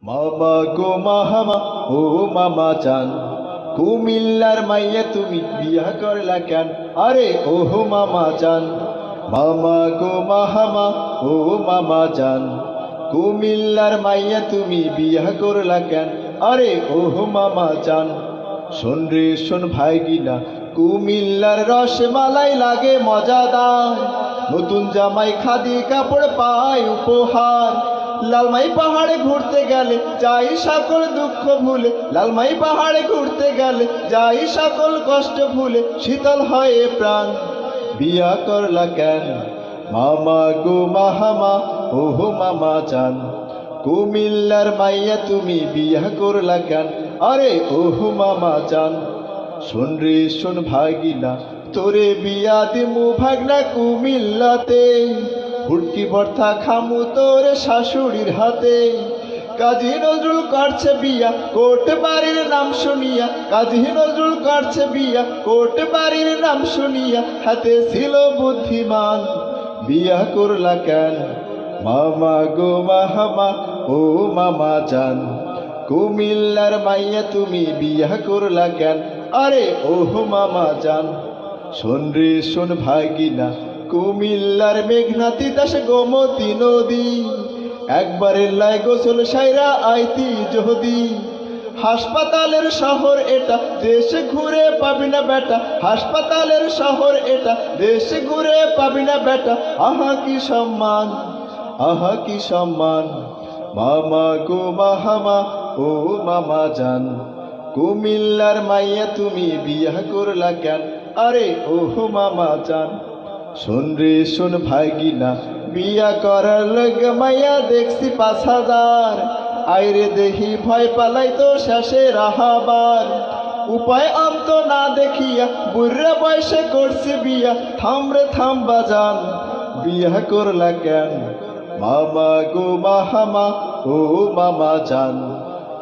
মামা গো মাহামা ও মামা চান, কুমিল্লার মাইয়া তুমি বিয়া করলা কেন? আরে ওহো মামা চান, মামা গো মাহামা ও মামা চান, কুমিল্লার মাইয়া তুমি বিয়া করলা কেন? আরে ওহো মামা চান। শোন রে শোন ভাই গিলা, কুমিল্লার রসমালাই লাগে মজাদার, নতুন জামাই খাদি কাপড় পায় উপহার। লালমাই পাহাড়ে ঘুরতে গেলে যাই সকল দুঃখ ভুলে, লালমাই পাহাড়ে ঘুরতে গেলে যাই সকল কষ্ট ভুলে, শীতল হয় প্রাণ। বিয়া করলা কেন? মামা গো মাহামা ওহো মামা চান, কুমিল্লার মাইয়া তুমি বিয়া করলা কেন? আরে ওহো মামা চান। শোন রে শোন ভাগিনা, তোরে বিয়া দিমু ভাগনা কুমিল্লাতে, হুড়কি ভর্তা খামু তোর শাশুড়ির হাতে। কাজী নজরুল করছে বিয়া কোট বাড়ির নাম শুনিয়া, কাজী নজরুল করছে বিয়া কোট বাড়ির নাম শুনিয়া, হাতে ছিল বুদ্ধিমান। বিয়া করলা কেন? মামা গো মাহামা ও মামা চান, কুমিল্লার মাইয়া তুমি বিয়া করলা কেন? আরে ওহো মামা চান। শোন রে শোন ভাগিনা, কুমিল্লার মেঘনাতি দাস গোমতী নদী, একবারের লাই গোসল সাইরা আইতি যদি। হাসপাতালের শহর এটা, দেশে ঘুরে পাবি না বেটা, হাসপাতালের শহর এটা, দেশে ঘুরে পাবি না বেটা। আহা কি সম্মান, আহা কি সম্মান। মামা গো মাহামা ও মামা জান, কুমিল্লার মাইয়া তুমি বিয়া করলা কেন? আরে ওহো মামা চান। শোন রে শোন ভাগিনা, বিয়া করার লগে মাইয়া দেখছি ৫,০০০, আইরে দেখি ভয় পালাই তো শেষে রাহাবার। উপায় অন্ত না দেখিয়া বুড়া বয়সে করছি বিয়া, থামরে থাম বাজান। বিয়া করলা কেন? মামা গো মাহামা ও মামা চান,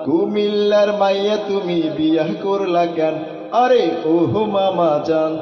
কুমিল্লার মাইয়া তুমি বিয়া করলা কেন? আরে ওহো মামা চান।